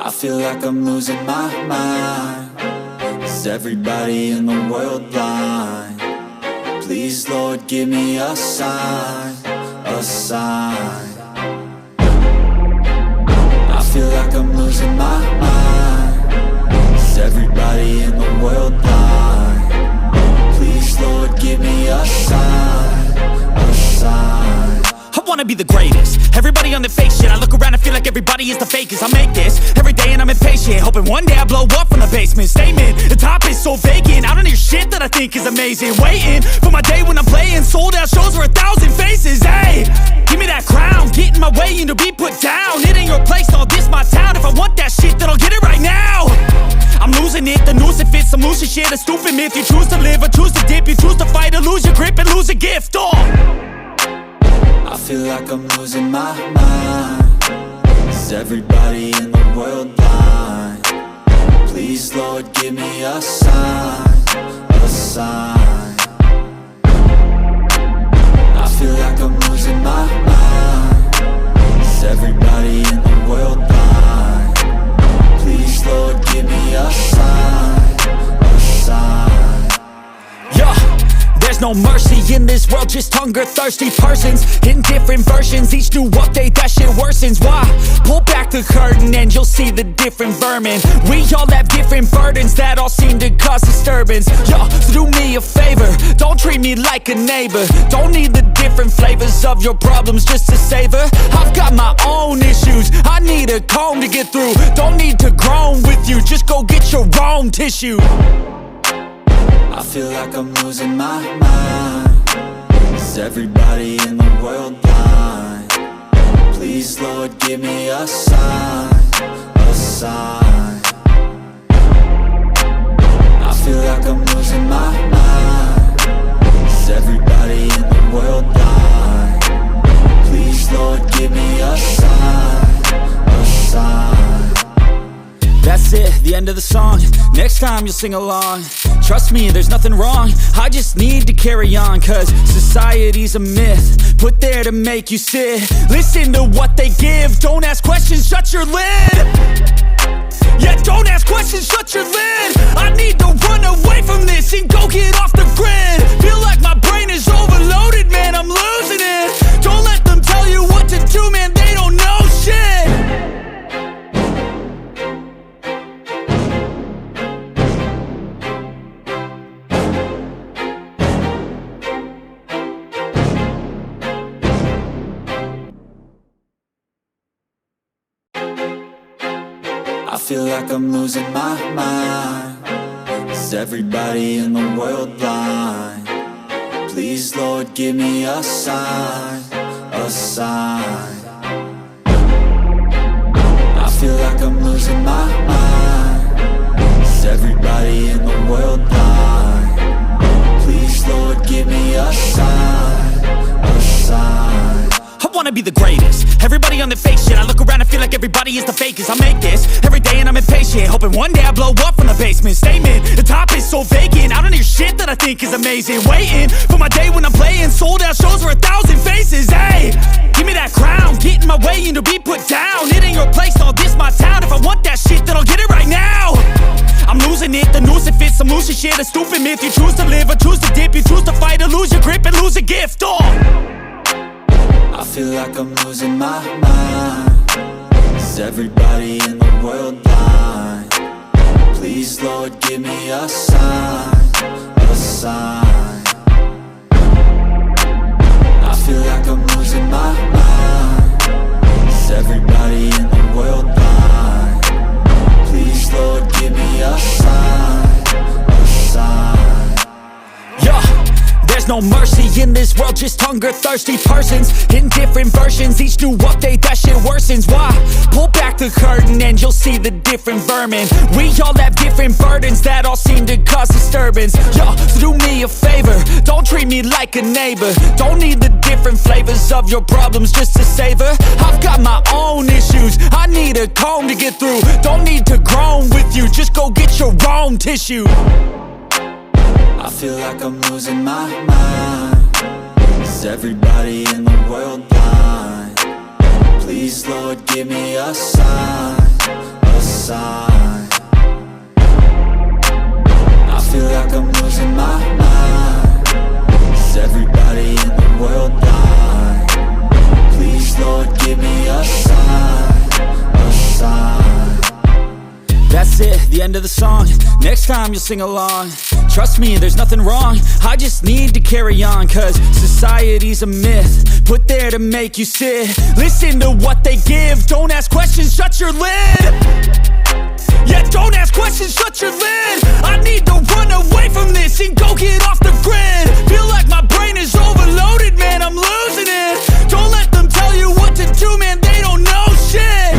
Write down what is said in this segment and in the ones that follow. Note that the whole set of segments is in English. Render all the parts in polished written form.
I feel like I'm losing my mind. Is everybody in the world blind? Please, Lord, give me a sign, a sign. I feel like I'm losing my mind. Is everybody in the world blind? Please, Lord, give me a sign, a sign. I wanna be the greatest. Everybody on the fake shit. I look around and feel like everybody is the fakest. I make this every day and I'm impatient, hoping one day I blow up from the basement. Statement, the top is so vacant. I don't hear shit that I think is amazing. Waiting for my day when I'm playing sold out shows for 1,000 faces. Hey, give me that crown, get in my way and to be put down. It ain't your place, no, this my town. If I want that shit, then I'll get it right now. I'm losing it, the noose it fits, some losing shit, a stupid myth. You choose to live or choose to dip, you choose to fight or lose your grip and lose a gift. I feel like I'm losing my mind. Is everybody in the world blind? Please, Lord, give me a sign, a sign. I feel like I'm losing my mind. Is everybody in the world blind? Please, Lord, give me a sign, a sign. Yeah. There's no mercy in this world, just hunger-thirsty persons in different versions. Each new update, that shit worsens. Why? Pull back the curtain and you'll see the different vermin. We all have different burdens that all seem to cause disturbance. Yo, so do me a favor, don't treat me like a neighbor. Don't need the different flavors of your problems just to savor. I've got my own issues, I need a comb to get through. Don't need to groan with you, just go get your own tissue. I feel like I'm losing my mind. Is everybody in the world blind? Please, Lord, give me a sign, a sign. I feel like I'm losing my mind. Is everybody in the world blind? Please, Lord, give me a sign, a sign. That's it, the end of the song. Next time you'll sing along. Trust me, there's nothing wrong. I just need to carry on, cause society's a myth put there to make you sit. Listen to what they give. Don't ask questions, shut your lid. Yeah, don't ask questions, shut your lid. I need to run away from this and go get off the grid. Feel like my brain is overloaded, man, I'm losing it. Don't let them tell you what to do, man, they don't know shit. I feel like I'm losing my mind. Is everybody in the world blind? Please, Lord, give me a sign, a sign. I feel like I'm losing my mind. Is everybody in the world blind? Please, Lord, give me a sign, a sign. I wanna be the greatest. Everybody on the fake shit. I look around and feel like everybody is the fakest. I make this every day and I'm impatient, hoping one day I blow up from the basement. Statement, the top is so vacant. I don't hear shit that I think is amazing. Waiting for my day when I'm playing sold out shows for 1,000 faces. Hey, give me that crown, get in my way and to be put down. It ain't your place, no, this my town. If I want that shit, then I'll get it right now. I'm losing it, the noose it fits, some losing shit, a stupid myth. You choose to live or choose to dip, you choose to fight or lose your grip and lose a gift. I feel like I'm losing my mind. Is everybody in the world blind? Please, Lord, give me a sign, a sign. I feel like I'm losing my mind. Is everybody in the world blind? Please, Lord, give me a sign, a sign. Yeah. There's no mercy in this world, just hunger-thirsty persons in different versions. Each new update, that shit worsens. Why? Pull back the curtain and you'll see the different vermin. We all have different burdens that all seem to cause disturbance. Yo, so do me a favor, don't treat me like a neighbor. Don't need the different flavors of your problems just to savor. I've got my own issues, I need a comb to get through. Don't need to groan with you, just go get your own tissue. I feel like I'm losing my mind. Is everybody in the world blind? Please, Lord, give me a sign, a sign. sign. I feel like I'm losing my mind. Is everybody in the world blind? Please, Lord, give me a sign, a sign. That's it, the end of the song. Next time you'll sing along. Trust me, there's nothing wrong. I just need to carry on, cause society's a myth put there to make you sit. Listen to what they give. Don't ask questions, shut your lid. Yeah, don't ask questions, shut your lid. I need to run away from this and go get off the grid. Feel like my brain is overloaded, man, I'm losing it. Don't let them tell you what to do, man, they don't know shit.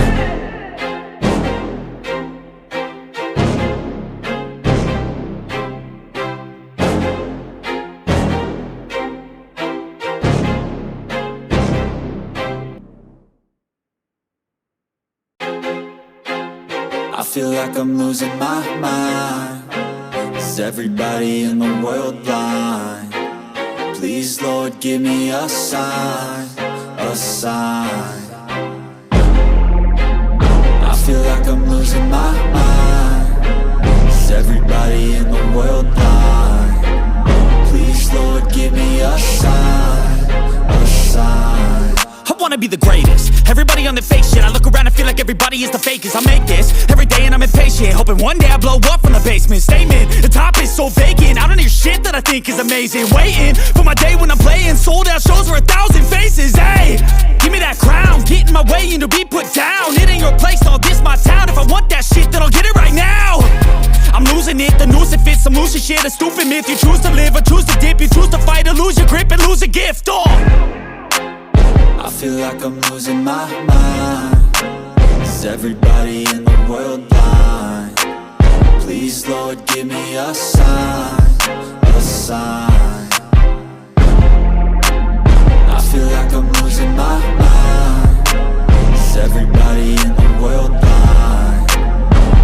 I feel like I'm losing my mind. Is everybody in the world blind? Please, Lord, give me a sign, a sign. I feel like I'm losing my mind. Is everybody in the world blind? Please, Lord, give me a sign, a sign. I wanna be the greatest. Everybody on the fake shit. I look around and feel like everybody is the fakest. I make this every day and I'm impatient, hoping one day I blow up from the basement. Statement, the top is so vacant. I don't hear shit that I think is amazing. Waiting for my day when I'm playing sold out shows for 1,000 faces. Hey, give me that crown, get in my way and to be put down. It ain't your place, all this my town. If I want that shit, then I'll get it right now. I'm losing it, the noose it fits, I'm losing shit. A stupid myth, you choose to live or choose to dip. You choose to fight or lose your grip and lose a gift. Oh, I feel like I'm losing my mind. Is everybody in the world blind? Please, Lord, give me a sign, a sign. I feel like I'm losing my mind. Is everybody in the world blind?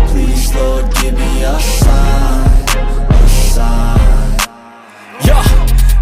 Please, Lord, give me a sign, a sign. yeah.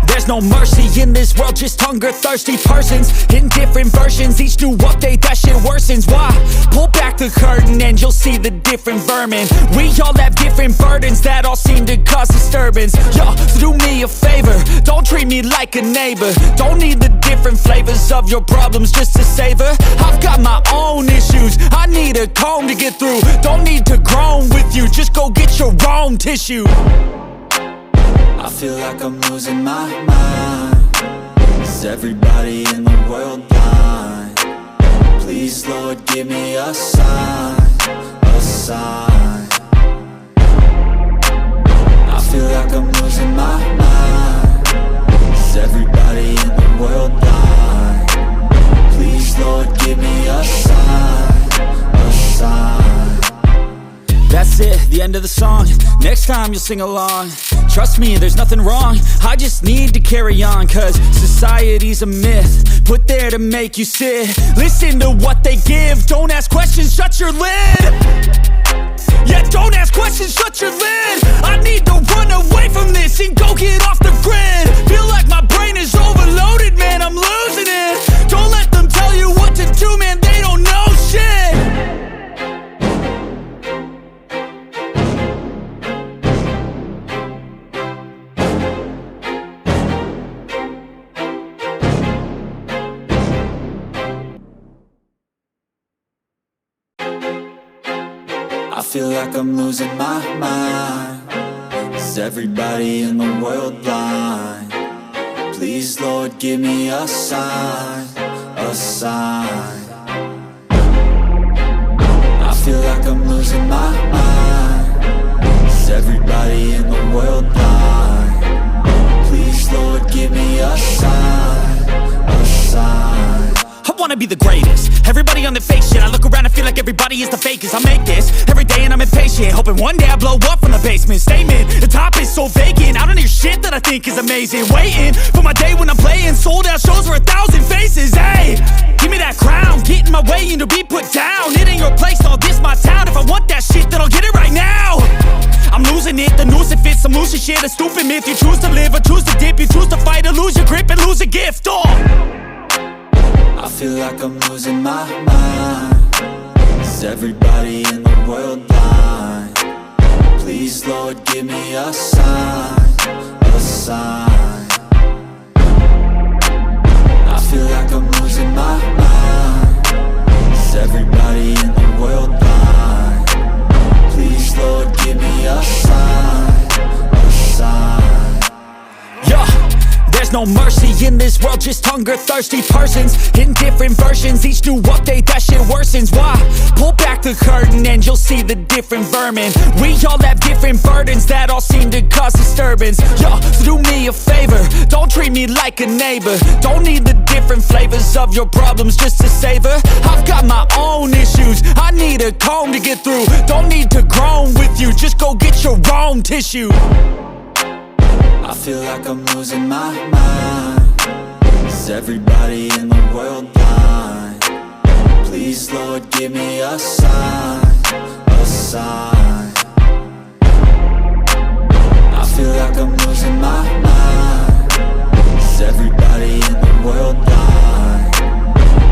There's no mercy in this world, just hunger-thirsty persons in different versions, each new update, that shit worsens. Why? Pull back the curtain and you'll see the different vermin. We all have different burdens that all seem to cause disturbance. Yo, so do me a favor, don't treat me like a neighbor. Don't need the different flavors of your problems just to savor. I've got my own issues, I need a comb to get through. Don't need to groan with you, just go get your own tissue. I feel like I'm losing my mind. Is everybody in the world blind? Please, Lord, give me a sign, a sign. I feel like I'm losing my mind. Is everybody in the world blind? Please, Lord, give me a sign, a sign. That's it, the end of the song. Next time you'll sing along. Trust me, there's nothing wrong. I just need to carry on, cause society's a myth put there to make you sit. Listen to what they give. Don't ask questions, shut your lid. Yeah, don't ask questions, shut your lid. I need to run away from this and go get off the grid. Feel like my brain is overloaded, man, I'm losing it. Don't let them tell you what to do, man, they don't know shit. I feel like I'm losing my mind. Is everybody in the world blind? Please, Lord, give me a sign, a sign. I feel like I'm losing my mind. Is everybody in the world blind? Please, Lord, give me a sign, a sign. I wanna be the greatest. Everybody on the fake shit. I look around and feel like everybody is the fakest. I make this every day and I'm impatient, hoping one day I blow up from the basement. Statement, the top is so vacant. I don't hear shit that I think is amazing. Waiting for my day when I'm playing sold out shows for 1,000 faces. Hey, give me that crown, get in my way and to be put down. It ain't your place, all this my town. If I want that shit, then I'll get it right now. I'm losing it, the noose it fits, I'm losing shit. A stupid myth, you choose to live or choose to dip. You choose to fight or lose your grip and lose a gift. Oh, I feel like I'm losing my mind. Is Is everybody in the world blind? Please, Lord, give me a sign, a sign. I feel like I'm losing my mind. Is everybody in the world blind? Please, Lord, give me a sign, a sign. Yeah, there's no mercy in this world, just hunger-thirsty persons in different versions. Each new update, that shit worsens. Why? Pull back the curtain and you'll see the different vermin. We all have different burdens that all seem to cause disturbance. Yo, so do me a favor, don't treat me like a neighbor. Don't need the different flavors of your problems just to savor. I've got my own issues, I need a comb to get through. Don't need to groan with you, just go get your own tissue. I feel like I'm losing my mind. Is everybody in the world blind? Please, Lord, give me a sign, a sign. I feel like I'm losing my mind. Is everybody in the world blind?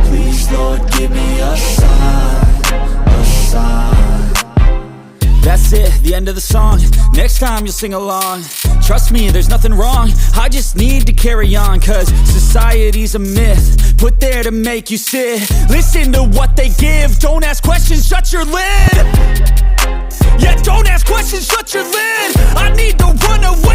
Please, Lord, give me a sign, a sign. That's it, the end of the song. Next time you'll sing along. Trust me, there's nothing wrong, I just need to carry on. Cause society's a myth, put there to make you sit. Listen to what they give, don't ask questions, shut your lid. Yeah, don't ask questions, shut your lid. I need to run away